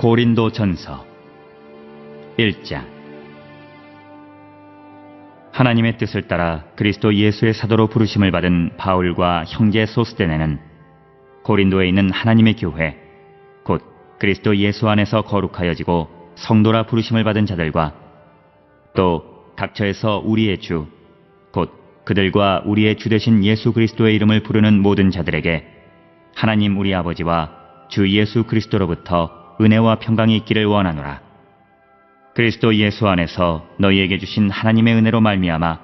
고린도전서 1장. 하나님의 뜻을 따라 그리스도 예수의 사도로 부르심을 받은 바울과 형제 소스데네는 고린도에 있는 하나님의 교회, 곧 그리스도 예수 안에서 거룩하여지고 성도라 부르심을 받은 자들과 또 각처에서 우리의 주, 곧 그들과 우리의 주 되신 예수 그리스도의 이름을 부르는 모든 자들에게 하나님 우리 아버지와 주 예수 그리스도로부터 은혜와 평강이 있기를 원하노라. 그리스도 예수 안에서 너희에게 주신 하나님의 은혜로 말미암아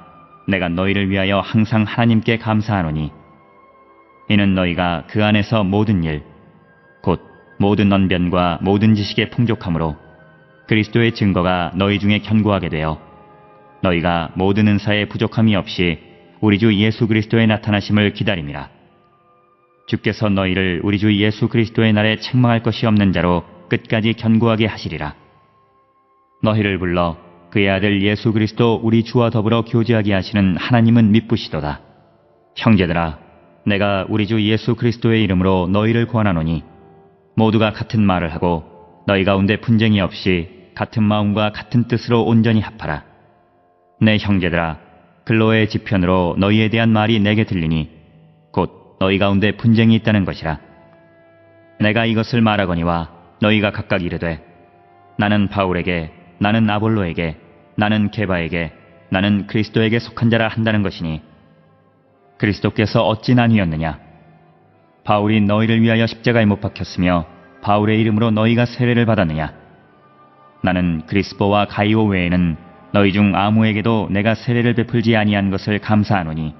내가 너희를 위하여 항상 하나님께 감사하노니, 이는 너희가 그 안에서 모든 일, 곧 모든 언변과 모든 지식의 풍족함으로 그리스도의 증거가 너희 중에 견고하게 되어 너희가 모든 은사에 부족함이 없이 우리 주 예수 그리스도의 나타나심을 기다림이라. 주께서 너희를 우리 주 예수 그리스도의 날에 책망할 것이 없는 자로 끝까지 견고하게 하시리라. 너희를 불러 그의 아들 예수 그리스도 우리 주와 더불어 교제하게 하시는 하나님은 미쁘시도다. 형제들아, 내가 우리 주 예수 그리스도의 이름으로 너희를 권하노니 모두가 같은 말을 하고 너희 가운데 분쟁이 없이 같은 마음과 같은 뜻으로 온전히 합하라. 내 형제들아, 글로의 지편으로 너희에 대한 말이 내게 들리니 곧 너희 가운데 분쟁이 있다는 것이라. 내가 이것을 말하거니와 너희가 각각 이르되 나는 바울에게, 나는 아볼로에게, 나는 게바에게, 나는 그리스도에게 속한 자라 한다는 것이니, 그리스도께서 어찌 나뉘었느냐? 바울이 너희를 위하여 십자가에 못 박혔으며 바울의 이름으로 너희가 세례를 받았느냐? 나는 그리스보와 가이오 외에는 너희 중 아무에게도 내가 세례를 베풀지 아니한 것을 감사하노니,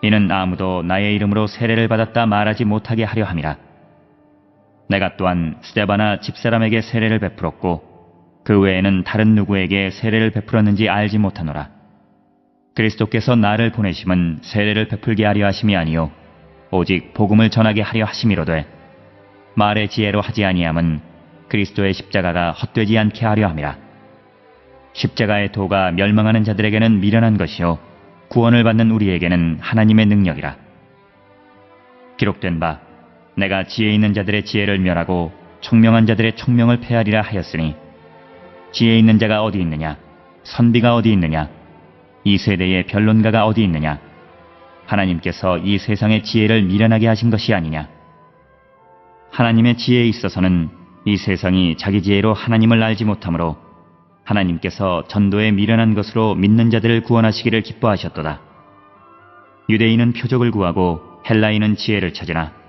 이는 아무도 나의 이름으로 세례를 받았다 말하지 못하게 하려 함이라. 내가 또한 스데바나 집사람에게 세례를 베풀었고 그 외에는 다른 누구에게 세례를 베풀었는지 알지 못하노라. 그리스도께서 나를 보내심은 세례를 베풀게 하려 하심이 아니요 오직 복음을 전하게 하려 하심이로되, 말의 지혜로 하지 아니함은 그리스도의 십자가가 헛되지 않게 하려 함이라. 십자가의 도가 멸망하는 자들에게는 미련한 것이요 구원을 받는 우리에게는 하나님의 능력이라. 기록된 바 내가 지혜 있는 자들의 지혜를 멸하고 총명한 자들의 총명을 폐하리라 하였으니, 지혜 있는 자가 어디 있느냐? 선비가 어디 있느냐? 이 세대의 변론가가 어디 있느냐? 하나님께서 이 세상의 지혜를 미련하게 하신 것이 아니냐? 하나님의 지혜에 있어서는 이 세상이 자기 지혜로 하나님을 알지 못하므로 하나님께서 전도에 미련한 것으로 믿는 자들을 구원하시기를 기뻐하셨도다. 유대인은 표적을 구하고 헬라인은 지혜를 찾으나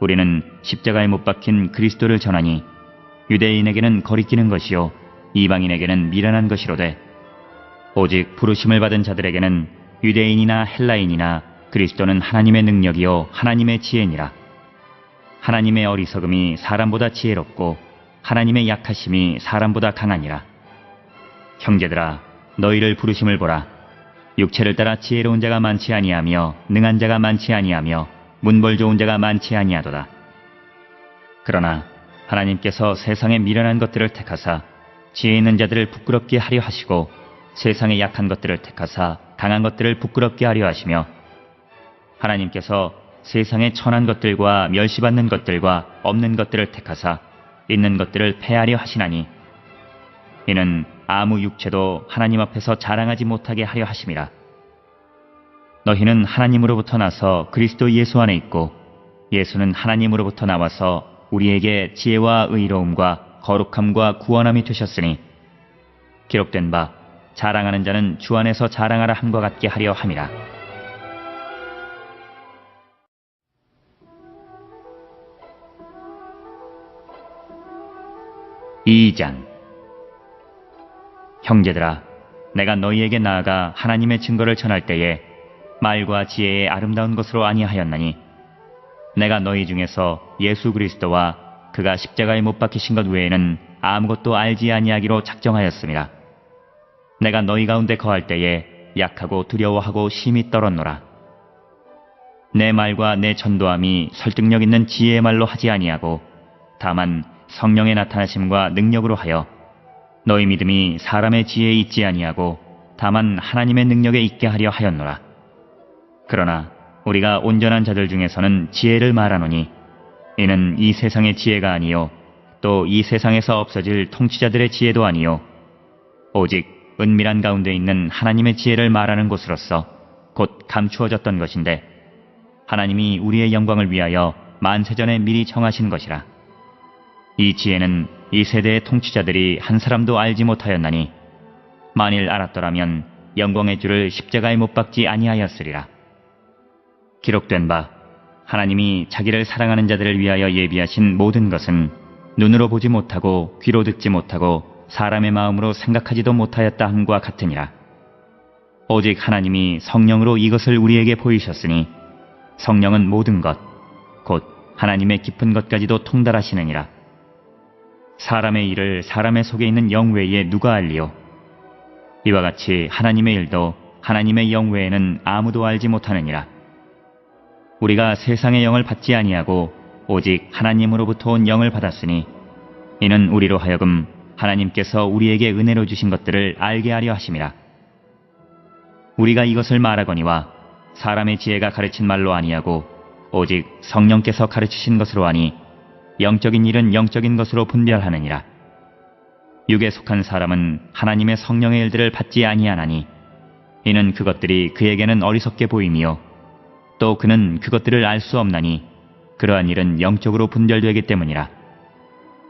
우리는 십자가에 못 박힌 그리스도를 전하니, 유대인에게는 거리끼는 것이요 이방인에게는 미련한 것이로되, 오직 부르심을 받은 자들에게는 유대인이나 헬라인이나 그리스도는 하나님의 능력이요 하나님의 지혜니라. 하나님의 어리석음이 사람보다 지혜롭고 하나님의 약하심이 사람보다 강하니라. 형제들아, 너희를 부르심을 보라. 육체를 따라 지혜로운 자가 많지 아니하며 능한 자가 많지 아니하며 문벌 좋은 자가 많지 아니하도다. 그러나 하나님께서 세상에 미련한 것들을 택하사 지혜 있는 자들을 부끄럽게 하려 하시고, 세상에 약한 것들을 택하사 강한 것들을 부끄럽게 하려 하시며, 하나님께서 세상에 천한 것들과 멸시받는 것들과 없는 것들을 택하사 있는 것들을 폐하려 하시나니, 이는 아무 육체도 하나님 앞에서 자랑하지 못하게 하려 하심이라. 너희는 하나님으로부터 나서 그리스도 예수 안에 있고, 예수는 하나님으로부터 나와서 우리에게 지혜와 의로움과 거룩함과 구원함이 되셨으니, 기록된 바 자랑하는 자는 주 안에서 자랑하라 함과 같게 하려 함이라. 이 장. 형제들아, 내가 너희에게 나아가 하나님의 증거를 전할 때에 말과 지혜의 아름다운 것으로 아니하였나니, 내가 너희 중에서 예수 그리스도와 그가 십자가에 못 박히신 것 외에는 아무것도 알지 아니하기로 작정하였습니다. 내가 너희 가운데 거할 때에 약하고 두려워하고 심히 떨었노라. 내 말과 내 전도함이 설득력 있는 지혜의 말로 하지 아니하고 다만 성령의 나타나심과 능력으로 하여, 너희 믿음이 사람의 지혜에 있지 아니하고 다만 하나님의 능력에 있게 하려 하였노라. 그러나 우리가 온전한 자들 중에서는 지혜를 말하노니, 이는 이 세상의 지혜가 아니요 또 이 세상에서 없어질 통치자들의 지혜도 아니요 오직 은밀한 가운데 있는 하나님의 지혜를 말하는 곳으로서 곧 감추어졌던 것인데 하나님이 우리의 영광을 위하여 만세전에 미리 정하신 것이라. 이 지혜는 이 세대의 통치자들이 한 사람도 알지 못하였나니 만일 알았더라면 영광의 주를 십자가에 못 박지 아니하였으리라. 기록된 바 하나님이 자기를 사랑하는 자들을 위하여 예비하신 모든 것은 눈으로 보지 못하고 귀로 듣지 못하고 사람의 마음으로 생각하지도 못하였다 함과 같으니라. 오직 하나님이 성령으로 이것을 우리에게 보이셨으니 성령은 모든 것 곧 하나님의 깊은 것까지도 통달하시느니라. 사람의 일을 사람의 속에 있는 영 외에 누가 알리요? 이와 같이 하나님의 일도 하나님의 영 외에는 아무도 알지 못하느니라. 우리가 세상의 영을 받지 아니하고 오직 하나님으로부터 온 영을 받았으니 이는 우리로 하여금 하나님께서 우리에게 은혜로 주신 것들을 알게 하려 하심이라. 우리가 이것을 말하거니와 사람의 지혜가 가르친 말로 아니하고 오직 성령께서 가르치신 것으로 하니 영적인 일은 영적인 것으로 분별하느니라. 육에 속한 사람은 하나님의 성령의 일들을 받지 아니하나니 이는 그것들이 그에게는 어리석게 보임이요 또 그는 그것들을 알 수 없나니 그러한 일은 영적으로 분별되기 때문이라.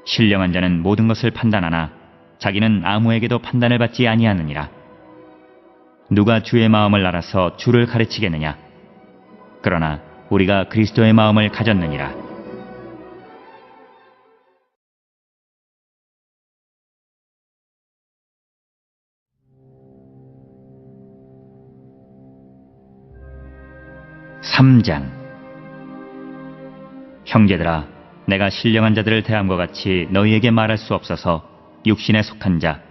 신령한 자는 모든 것을 판단하나 자기는 아무에게도 판단을 받지 아니하느니라. 누가 주의 마음을 알아서 주를 가르치겠느냐? 그러나 우리가 그리스도의 마음을 가졌느니라. (3장) 형제들아, 내가 신령한 자들을 대함과 같이 너희에게 말할 수 없어서 육신에 속한 자,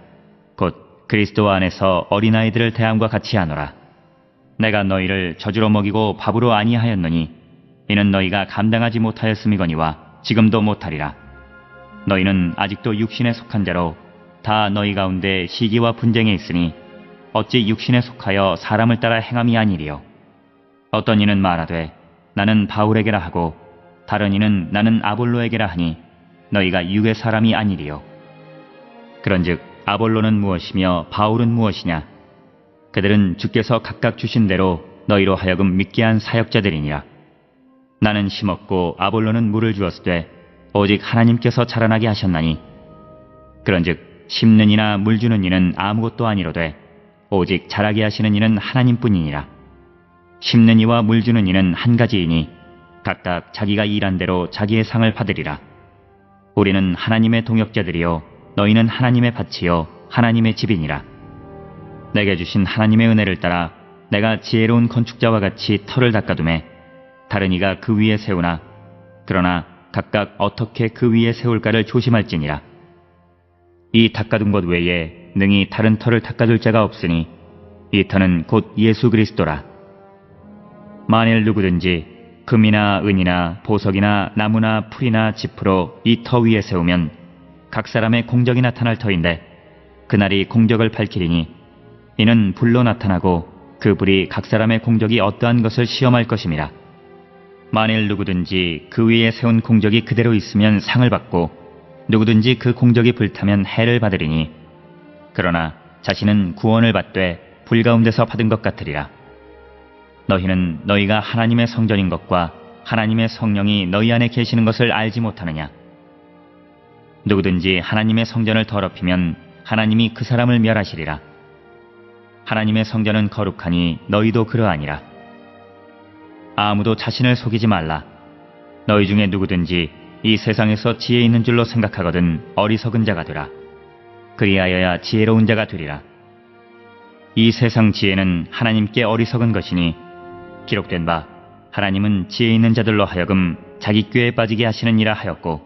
곧 그리스도 안에서 어린아이들을 대함과 같이 하노라. 내가 너희를 젖으로 먹이고 밥으로 아니하였느니 이는 너희가 감당하지 못하였음이거니와 지금도 못하리라. 너희는 아직도 육신에 속한 자로 다 너희 가운데 시기와 분쟁에 있으니 어찌 육신에 속하여 사람을 따라 행함이 아니리요. 어떤 이는 말하되 나는 바울에게라 하고 다른 이는 나는 아볼로에게라 하니 너희가 육의 사람이 아니리요. 그런즉 아볼로는 무엇이며 바울은 무엇이냐? 그들은 주께서 각각 주신 대로 너희로 하여금 믿게 한 사역자들이니라. 나는 심었고 아볼로는 물을 주었으되 오직 하나님께서 자라나게 하셨나니 그런즉 심는 이나 물 주는 이는 아무것도 아니로되 오직 자라게 하시는 이는 하나님뿐이니라. 심는 이와 물 주는 이는 한 가지이니 각각 자기가 일한 대로 자기의 상을 받으리라. 우리는 하나님의 동역자들이요 너희는 하나님의 밭이요 하나님의 집이니라. 내게 주신 하나님의 은혜를 따라 내가 지혜로운 건축자와 같이 터를 닦아두매 다른 이가 그 위에 세우나 그러나 각각 어떻게 그 위에 세울까를 조심할지니라. 이 닦아둔 것 외에 능히 다른 터를 닦아둘 자가 없으니 이 터는 곧 예수 그리스도라. 만일 누구든지 금이나 은이나 보석이나 나무나 풀이나 짚으로 이 터 위에 세우면 각 사람의 공적이 나타날 터인데 그날이 공적을 밝히리니 이는 불로 나타나고 그 불이 각 사람의 공적이 어떠한 것을 시험할 것임이라. 만일 누구든지 그 위에 세운 공적이 그대로 있으면 상을 받고 누구든지 그 공적이 불타면 해를 받으리니 그러나 자신은 구원을 받되 불 가운데서 받은 것 같으리라. 너희는 너희가 하나님의 성전인 것과 하나님의 성령이 너희 안에 계시는 것을 알지 못하느냐? 누구든지 하나님의 성전을 더럽히면 하나님이 그 사람을 멸하시리라. 하나님의 성전은 거룩하니 너희도 그러하니라. 아무도 자신을 속이지 말라. 너희 중에 누구든지 이 세상에서 지혜 있는 줄로 생각하거든 어리석은 자가 되라. 그리하여야 지혜로운 자가 되리라. 이 세상 지혜는 하나님께 어리석은 것이니 기록된 바 하나님은 지혜 있는 자들로 하여금 자기 꾀에 빠지게 하시느니라 하였고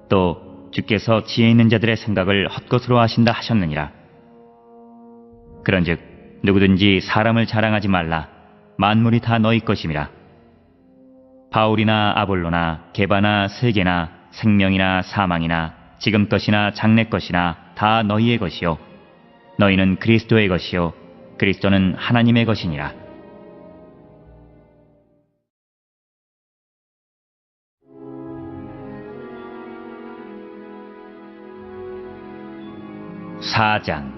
또 주께서 지혜 있는 자들의 생각을 헛것으로 하신다 하셨느니라. 그런즉 누구든지 사람을 자랑하지 말라. 만물이 다 너희 것임이라. 바울이나 아볼로나 게바나 세계나 생명이나 사망이나 지금 것이나 장래 것이나 다 너희의 것이요 너희는 그리스도의 것이요 그리스도는 하나님의 것이니라. 4장.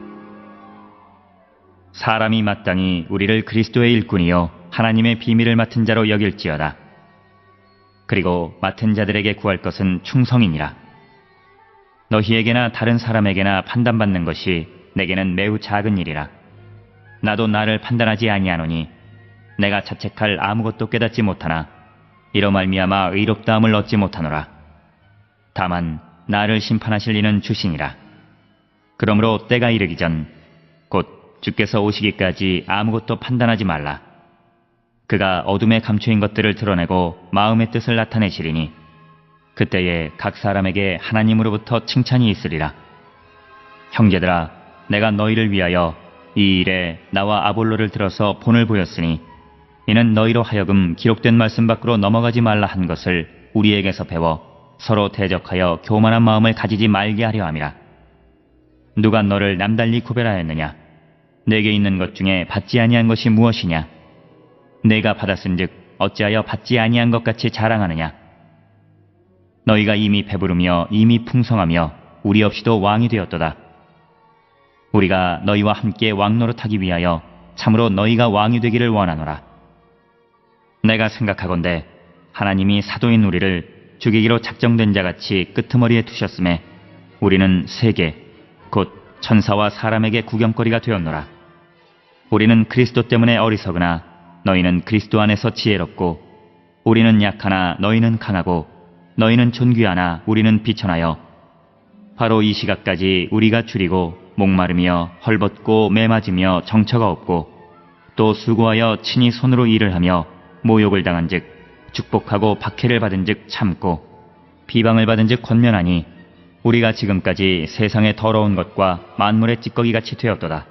사람이 마땅히 우리를 그리스도의 일꾼이요 하나님의 비밀을 맡은 자로 여길지어다. 그리고 맡은 자들에게 구할 것은 충성이니라. 너희에게나 다른 사람에게나 판단받는 것이 내게는 매우 작은 일이라. 나도 나를 판단하지 아니하노니 내가 자책할 아무것도 깨닫지 못하나 이로 말미암아 의롭다함을 얻지 못하노라. 다만 나를 심판하실 이는 주시니라. 그러므로 때가 이르기 전 곧 주께서 오시기까지 아무것도 판단하지 말라. 그가 어둠에 감추인 것들을 드러내고 마음의 뜻을 나타내시리니 그때에 각 사람에게 하나님으로부터 칭찬이 있으리라. 형제들아, 내가 너희를 위하여 이 일에 나와 아볼로를 들어서 본을 보였으니 이는 너희로 하여금 기록된 말씀 밖으로 넘어가지 말라 한 것을 우리에게서 배워 서로 대적하여 교만한 마음을 가지지 말게 하려 함이라. 누가 너를 남달리 구별하였느냐? 내게 있는 것 중에 받지 아니한 것이 무엇이냐? 내가 받았은즉 어찌하여 받지 아니한 것 같이 자랑하느냐? 너희가 이미 배부르며 이미 풍성하며 우리 없이도 왕이 되었도다. 우리가 너희와 함께 왕노릇하기 위하여 참으로 너희가 왕이 되기를 원하노라. 내가 생각하건대 하나님이 사도인 우리를 죽이기로 작정된 자같이 끄트머리에 두셨음에 우리는 세계 곧 천사와 사람에게 구경거리가 되었노라. 우리는 그리스도 때문에 어리석으나 너희는 그리스도 안에서 지혜롭고 우리는 약하나 너희는 강하고 너희는 존귀하나 우리는 비천하여 바로 이 시각까지 우리가 줄이고 목마르며 헐벗고 매맞으며 정처가 없고 또 수고하여 친히 손으로 일을 하며 모욕을 당한즉 축복하고 박해를 받은즉 참고 비방을 받은즉 권면하니 우리가 지금까지 세상의 더러운 것과 만물의 찌꺼기같이 되었도다.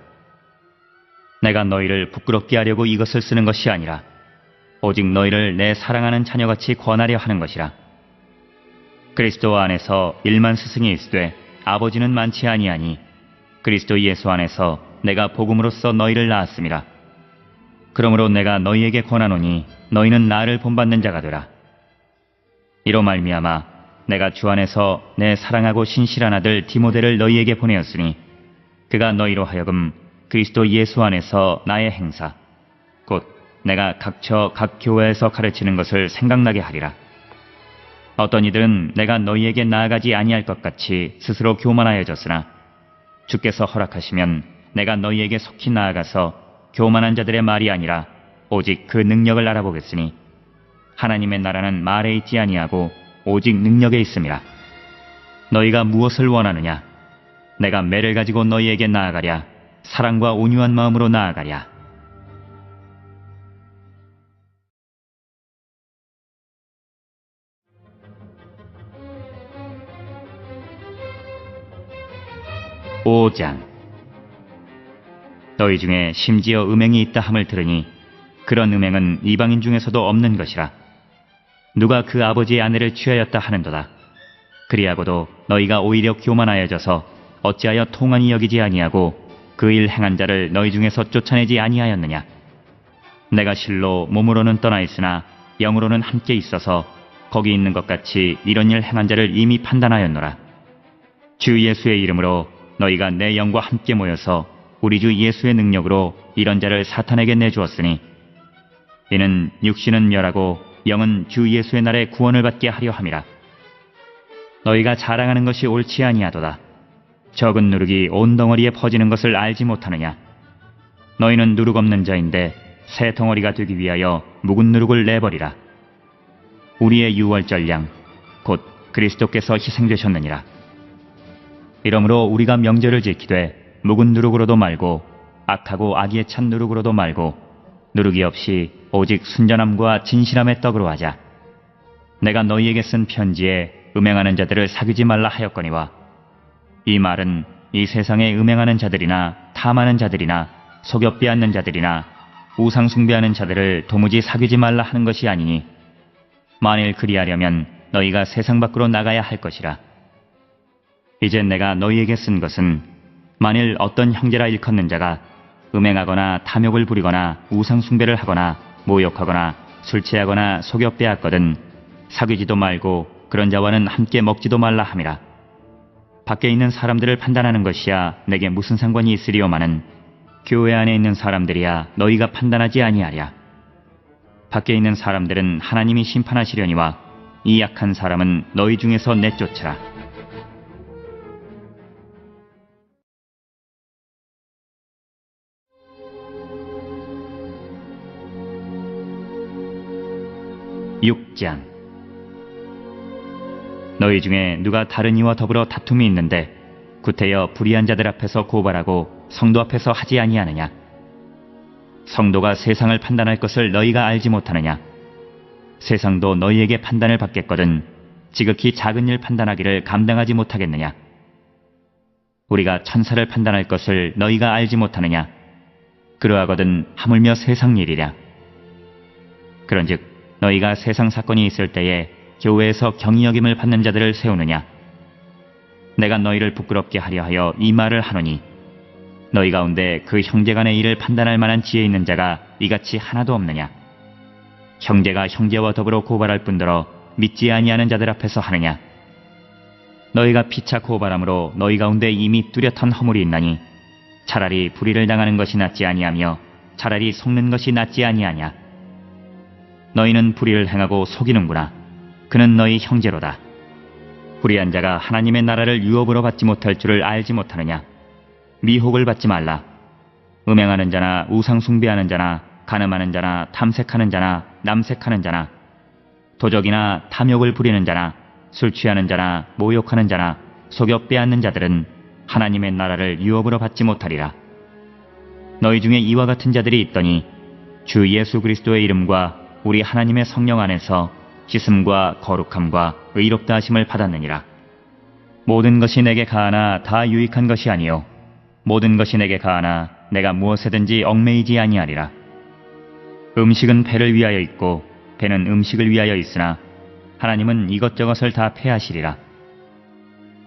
내가 너희를 부끄럽게 하려고 이것을 쓰는 것이 아니라 오직 너희를 내 사랑하는 자녀같이 권하려 하는 것이라. 그리스도 안에서 1만 스승이 있으되 아버지는 많지 아니하니 그리스도 예수 안에서 내가 복음으로써 너희를 낳았음이라. 그러므로 내가 너희에게 권하노니 너희는 나를 본받는 자가 되라. 이로 말미암아 내가 주 안에서 내 사랑하고 신실한 아들 디모데를 너희에게 보내었으니 그가 너희로 하여금 그리스도 예수 안에서 나의 행사 곧 내가 각처 각 교회에서 가르치는 것을 생각나게 하리라. 어떤 이들은 내가 너희에게 나아가지 아니할 것 같이 스스로 교만하여졌으나 주께서 허락하시면 내가 너희에게 속히 나아가서 교만한 자들의 말이 아니라 오직 그 능력을 알아보겠으니 하나님의 나라는 말에 있지 아니하고 오직 능력에 있음이라. 너희가 무엇을 원하느냐? 내가 매를 가지고 너희에게 나아가랴? 사랑과 온유한 마음으로 나아가랴? (5장) 너희 중에 심지어 음행이 있다 함을 들으니 그런 음행은 이방인 중에서도 없는 것이라. 누가 그 아버지의 아내를 취하였다 하는도다. 그리하고도 너희가 오히려 교만하여져서 어찌하여 통한이 여기지 아니하고 그 일 행한 자를 너희 중에서 쫓아내지 아니하였느냐? 내가 실로 몸으로는 떠나 있으나 영으로는 함께 있어서 거기 있는 것 같이 이런 일 행한 자를 이미 판단하였노라. 주 예수의 이름으로 너희가 내 영과 함께 모여서 우리 주 예수의 능력으로 이런 자를 사탄에게 내주었으니 이는 육신은 멸하고 영은 주 예수의 날에 구원을 받게 하려 함이라. 너희가 자랑하는 것이 옳지 아니하도다. 적은 누룩이 온 덩어리에 퍼지는 것을 알지 못하느냐? 너희는 누룩 없는 자인데 새 덩어리가 되기 위하여 묵은 누룩을 내버리라. 우리의 유월절 양 곧 그리스도께서 희생되셨느니라. 이러므로 우리가 명절을 지키되 묵은 누룩으로도 말고 악하고 악의에 찬 누룩으로도 말고 누룩이 없이 오직 순전함과 진실함의 떡으로 하자. 내가 너희에게 쓴 편지에 음행하는 자들을 사귀지 말라 하였거니와 이 말은 이 세상에 음행하는 자들이나 탐하는 자들이나 속여 빼앗는 자들이나 우상 숭배하는 자들을 도무지 사귀지 말라 하는 것이 아니니 만일 그리하려면 너희가 세상 밖으로 나가야 할 것이라. 이제 내가 너희에게 쓴 것은 만일 어떤 형제라 일컫는 자가 음행하거나 탐욕을 부리거나 우상 숭배를 하거나 모욕하거나 술 취하거나 속여 빼앗거든 사귀지도 말고 그런 자와는 함께 먹지도 말라 함이라. 밖에 있는 사람들을 판단하는 것이야 내게 무슨 상관이 있으리요마는 교회 안에 있는 사람들이야 너희가 판단하지 아니하랴. 밖에 있는 사람들은 하나님이 심판하시려니와 이 약한 사람은 너희 중에서 내쫓으라. (6장) 너희 중에 누가 다른 이와 더불어 다툼이 있는데 구태여 불의한 자들 앞에서 고발하고 성도 앞에서 하지 아니하느냐? 성도가 세상을 판단할 것을 너희가 알지 못하느냐? 세상도 너희에게 판단을 받겠거든 지극히 작은 일 판단하기를 감당하지 못하겠느냐? 우리가 천사를 판단할 것을 너희가 알지 못하느냐? 그러하거든 하물며 세상 일이랴. 그런즉 너희가 세상 사건이 있을 때에 교회에서 경히 여김을 받는 자들을 세우느냐? 내가 너희를 부끄럽게 하려 하여 이 말을 하노니 너희 가운데 그 형제간의 일을 판단할 만한 지혜 있는 자가 이같이 하나도 없느냐? 형제가 형제와 더불어 고발할 뿐더러 믿지 아니하는 자들 앞에서 하느냐? 너희가 피차 고발함으로 너희 가운데 이미 뚜렷한 허물이 있나니 차라리 불의를 당하는 것이 낫지 아니하며 차라리 속는 것이 낫지 아니하냐? 너희는 불의를 행하고 속이는구나. 그는 너희 형제로다. 불의한 자가 하나님의 나라를 유업으로 받지 못할 줄을 알지 못하느냐? 미혹을 받지 말라. 음행하는 자나 우상 숭배하는 자나 간음하는 자나 탐색하는 자나 남색하는 자나 도적이나 탐욕을 부리는 자나 술 취하는 자나 모욕하는 자나 속여 빼앗는 자들은 하나님의 나라를 유업으로 받지 못하리라. 너희 중에 이와 같은 자들이 있더니 주 예수 그리스도의 이름과 우리 하나님의 성령 안에서 씻음과 거룩함과 의롭다 하심을 받았느니라. 모든 것이 내게 가하나 다 유익한 것이 아니요 모든 것이 내게 가하나 내가 무엇에든지 얽매이지 아니하리라. 음식은 배를 위하여 있고 배는 음식을 위하여 있으나 하나님은 이것저것을 다 폐하시리라.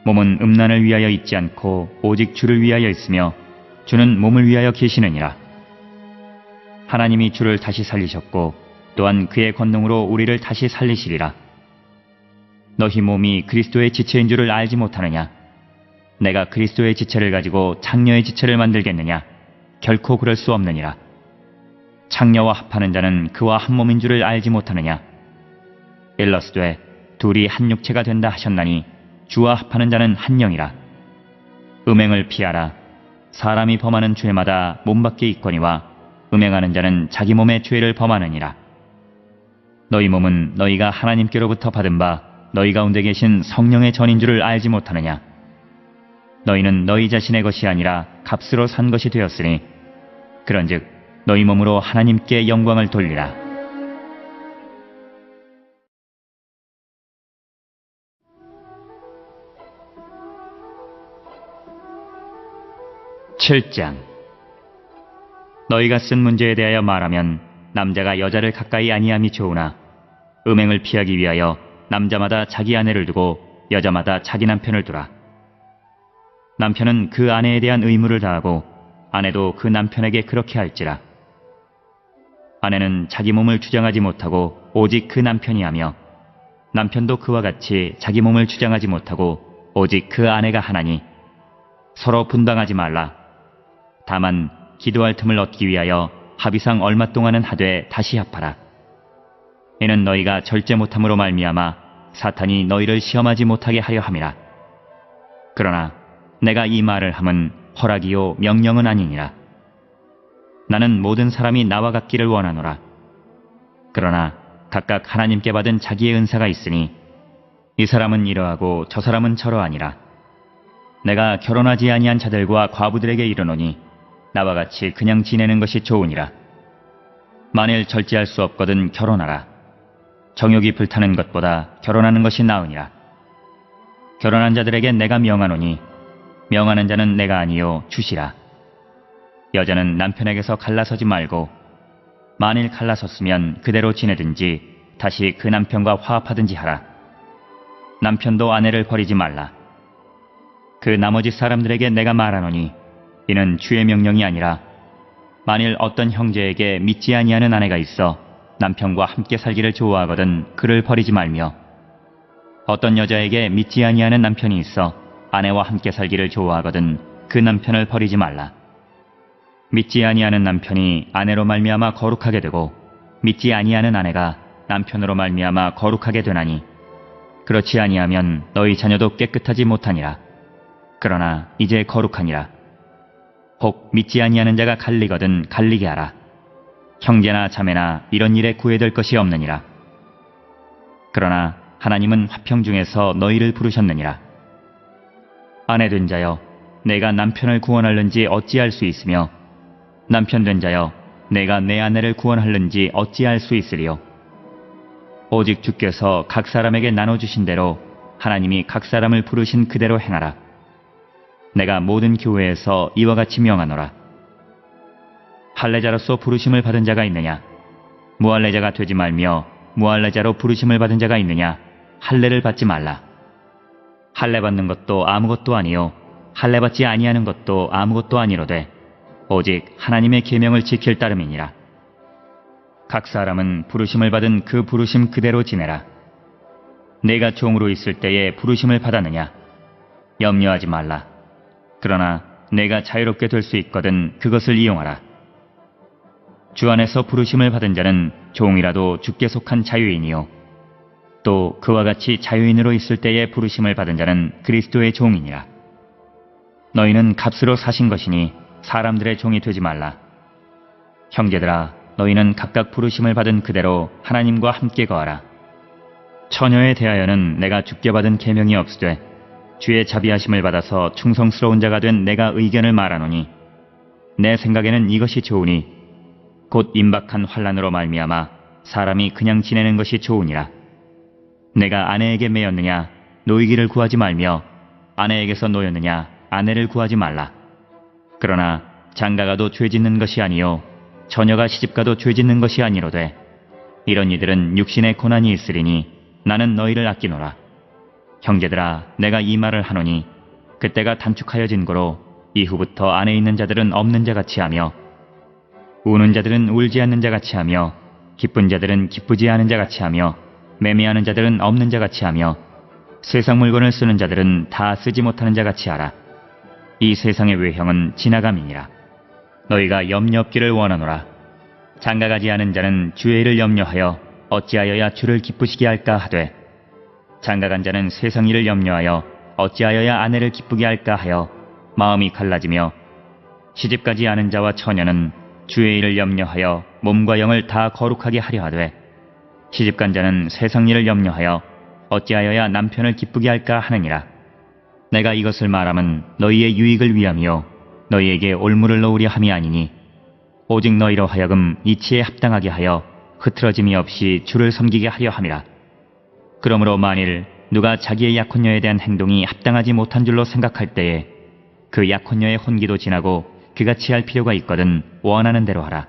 몸은 음란을 위하여 있지 않고 오직 주를 위하여 있으며 주는 몸을 위하여 계시느니라. 하나님이 주를 다시 살리셨고 또한 그의 권능으로 우리를 다시 살리시리라. 너희 몸이 그리스도의 지체인 줄을 알지 못하느냐? 내가 그리스도의 지체를 가지고 창녀의 지체를 만들겠느냐? 결코 그럴 수 없느니라. 창녀와 합하는 자는 그와 한 몸인 줄을 알지 못하느냐? 일러스되 둘이 한 육체가 된다 하셨나니 주와 합하는 자는 한 영이라. 음행을 피하라. 사람이 범하는 죄마다 몸 밖에 있거니와 음행하는 자는 자기 몸의 죄를 범하느니라. 너희 몸은 너희가 하나님께로부터 받은 바 너희 가운데 계신 성령의 전인 줄을 알지 못하느냐? 너희는 너희 자신의 것이 아니라 값으로 산 것이 되었으니 그런즉 너희 몸으로 하나님께 영광을 돌리라. (7장) 너희가 쓴 문제에 대하여 말하면 남자가 여자를 가까이 아니함이 좋으나 음행을 피하기 위하여 남자마다 자기 아내를 두고 여자마다 자기 남편을 두라. 남편은 그 아내에 대한 의무를 다하고 아내도 그 남편에게 그렇게 할지라. 아내는 자기 몸을 주장하지 못하고 오직 그 남편이 하며 남편도 그와 같이 자기 몸을 주장하지 못하고 오직 그 아내가 하나니 서로 분당하지 말라. 다만 기도할 틈을 얻기 위하여 합의상 얼마 동안은 하되 다시 합하라. 이는 너희가 절제 못함으로 말미암아 사탄이 너희를 시험하지 못하게 하려 함이라. 그러나 내가 이 말을 함은 허락이요 명령은 아니니라. 나는 모든 사람이 나와 같기를 원하노라. 그러나 각각 하나님께 받은 자기의 은사가 있으니 이 사람은 이러하고 저 사람은 저러하니라. 내가 결혼하지 아니한 자들과 과부들에게 이르노니 나와 같이 그냥 지내는 것이 좋으니라. 만일 절제할 수 없거든 결혼하라. 정욕이 불타는 것보다 결혼하는 것이 나으니라. 결혼한 자들에게 내가 명하노니 명하는 자는 내가 아니요 주시라. 여자는 남편에게서 갈라서지 말고 만일 갈라섰으면 그대로 지내든지 다시 그 남편과 화합하든지 하라. 남편도 아내를 버리지 말라. 그 나머지 사람들에게 내가 말하노니 이는 주의 명령이 아니라 만일 어떤 형제에게 믿지 아니하는 아내가 있어 남편과 함께 살기를 좋아하거든 그를 버리지 말며 어떤 여자에게 믿지 아니하는 남편이 있어 아내와 함께 살기를 좋아하거든 그 남편을 버리지 말라. 믿지 아니하는 남편이 아내로 말미암아 거룩하게 되고 믿지 아니하는 아내가 남편으로 말미암아 거룩하게 되나니 그렇지 아니하면 너희 자녀도 깨끗하지 못하니라. 그러나 이제 거룩하니라. 혹 믿지 아니하는 자가 갈리거든 갈리게 하라. 형제나 자매나 이런 일에 구애될 것이 없느니라. 그러나 하나님은 화평 중에서 너희를 부르셨느니라. 아내 된 자여, 내가 남편을 구원할는지 어찌할 수 있으며 남편 된 자여, 내가 내 아내를 구원할는지 어찌할 수 있으리요. 오직 주께서 각 사람에게 나눠주신 대로 하나님이 각 사람을 부르신 그대로 행하라. 내가 모든 교회에서 이와 같이 명하노라. 할례자로서 부르심을 받은 자가 있느냐? 무할례자가 되지 말며 무할례자로 부르심을 받은 자가 있느냐? 할례를 받지 말라. 할례 받는 것도 아무것도 아니요 할례 받지 아니하는 것도 아무것도 아니로되 오직 하나님의 계명을 지킬 따름이니라. 각 사람은 부르심을 받은 그 부르심 그대로 지내라. 내가 종으로 있을 때에 부르심을 받았느냐? 염려하지 말라. 그러나 내가 자유롭게 될 수 있거든 그것을 이용하라. 주 안에서 부르심을 받은 자는 종이라도 주께 속한 자유인이요 또 그와 같이 자유인으로 있을 때에 부르심을 받은 자는 그리스도의 종이니라. 너희는 값으로 사신 것이니 사람들의 종이 되지 말라. 형제들아, 너희는 각각 부르심을 받은 그대로 하나님과 함께 거하라. 처녀에 대하여는 내가 주께 받은 계명이 없으되 주의 자비하심을 받아서 충성스러운 자가 된 내가 의견을 말하노니 내 생각에는 이것이 좋으니 곧 임박한 환난으로 말미암아 사람이 그냥 지내는 것이 좋으니라. 내가 아내에게 매였느냐 노이기를 구하지 말며 아내에게서 노였느냐 아내를 구하지 말라. 그러나 장가가도 죄짓는 것이 아니요 처녀가 시집가도 죄짓는 것이 아니로되 이런 이들은 육신의 고난이 있으리니 나는 너희를 아끼노라. 형제들아, 내가 이 말을 하노니 그때가 단축하여진 고로 이후부터 안에 있는 자들은 없는 자같이 하며 우는 자들은 울지 않는 자같이 하며 기쁜 자들은 기쁘지 않은 자같이 하며 매매하는 자들은 없는 자같이 하며 세상 물건을 쓰는 자들은 다 쓰지 못하는 자같이 하라. 이 세상의 외형은 지나감이니라. 너희가 염려 없기를 원하노라. 장가가지 않은 자는 주의 일을 염려하여 어찌하여야 주를 기쁘시게 할까 하되 장가간 자는 세상 일을 염려하여 어찌하여야 아내를 기쁘게 할까 하여 마음이 갈라지며 시집가지 않은 자와 처녀는 주의 일을 염려하여 몸과 영을 다 거룩하게 하려 하되 시집간 자는 세상 일을 염려하여 어찌하여야 남편을 기쁘게 할까 하느니라. 내가 이것을 말함은 너희의 유익을 위함이요 너희에게 올무를 놓으려 함이 아니니 오직 너희로 하여금 이치에 합당하게 하여 흐트러짐이 없이 주를 섬기게 하려 함이라. 그러므로 만일 누가 자기의 약혼녀에 대한 행동이 합당하지 못한 줄로 생각할 때에 그 약혼녀의 혼기도 지나고 그가 취할 필요가 있거든 원하는 대로 하라.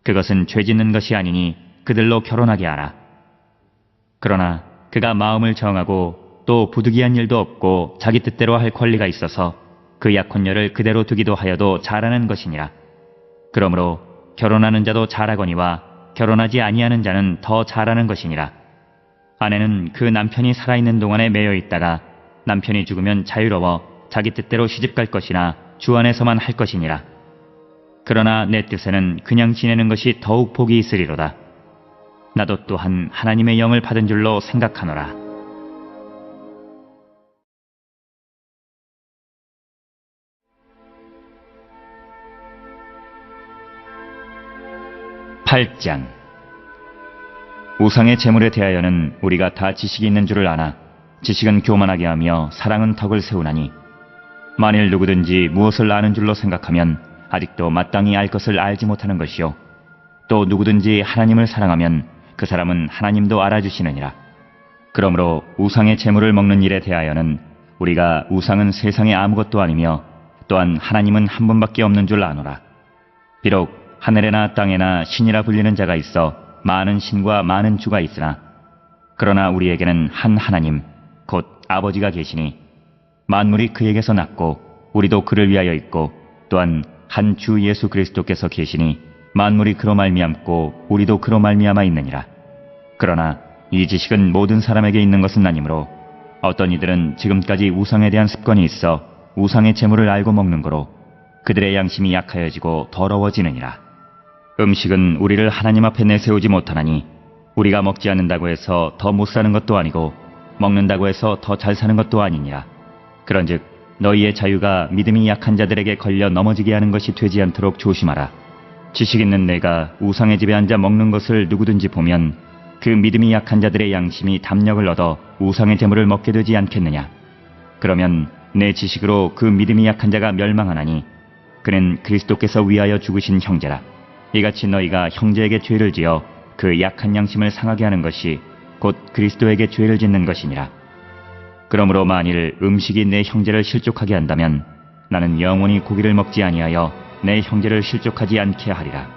그것은 죄짓는 것이 아니니 그들로 결혼하게 하라. 그러나 그가 마음을 정하고 또 부득이한 일도 없고 자기 뜻대로 할 권리가 있어서 그 약혼녀를 그대로 두기도 하여도 잘하는 것이니라. 그러므로 결혼하는 자도 잘하거니와 결혼하지 아니하는 자는 더 잘하는 것이니라. 아내는 그 남편이 살아있는 동안에 매여 있다가 남편이 죽으면 자유로워 자기 뜻대로 시집갈 것이나 주 안에서만 할 것이니라. 그러나 내 뜻에는 그냥 지내는 것이 더욱 복이 있으리로다. 나도 또한 하나님의 영을 받은 줄로 생각하노라. (8장) 우상의 재물에 대하여는 우리가 다 지식이 있는 줄을 아나 지식은 교만하게 하며 사랑은 덕을 세우나니 만일 누구든지 무엇을 아는 줄로 생각하면 아직도 마땅히 알 것을 알지 못하는 것이요 또 누구든지 하나님을 사랑하면 그 사람은 하나님도 알아주시느니라. 그러므로 우상의 재물을 먹는 일에 대하여는 우리가 우상은 세상에 아무것도 아니며 또한 하나님은 한 분밖에 없는 줄 아노라. 비록 하늘에나 땅에나 신이라 불리는 자가 있어 많은 신과 많은 주가 있으나 그러나 우리에게는 한 하나님 곧 아버지가 계시니 만물이 그에게서 났고 우리도 그를 위하여 있고 또한 한 주 예수 그리스도께서 계시니 만물이 그로 말미암고 우리도 그로 말미암아 있느니라. 그러나 이 지식은 모든 사람에게 있는 것은 아니므로 어떤 이들은 지금까지 우상에 대한 습관이 있어 우상의 재물을 알고 먹는 거로 그들의 양심이 약하여지고 더러워지느니라. 음식은 우리를 하나님 앞에 내세우지 못하나니 우리가 먹지 않는다고 해서 더 못 사는 것도 아니고 먹는다고 해서 더 잘 사는 것도 아니니라. 그런즉 너희의 자유가 믿음이 약한 자들에게 걸려 넘어지게 하는 것이 되지 않도록 조심하라. 지식 있는 내가 우상의 집에 앉아 먹는 것을 누구든지 보면 그 믿음이 약한 자들의 양심이 담력을 얻어 우상의 재물을 먹게 되지 않겠느냐. 그러면 내 지식으로 그 믿음이 약한 자가 멸망하나니 그는 그리스도께서 위하여 죽으신 형제라. 이같이 너희가 형제에게 죄를 지어 그 약한 양심을 상하게 하는 것이 곧 그리스도에게 죄를 짓는 것이니라. 그러므로 만일 음식이 내 형제를 실족하게 한다면 나는 영원히 고기를 먹지 아니하여 내 형제를 실족하지 않게 하리라.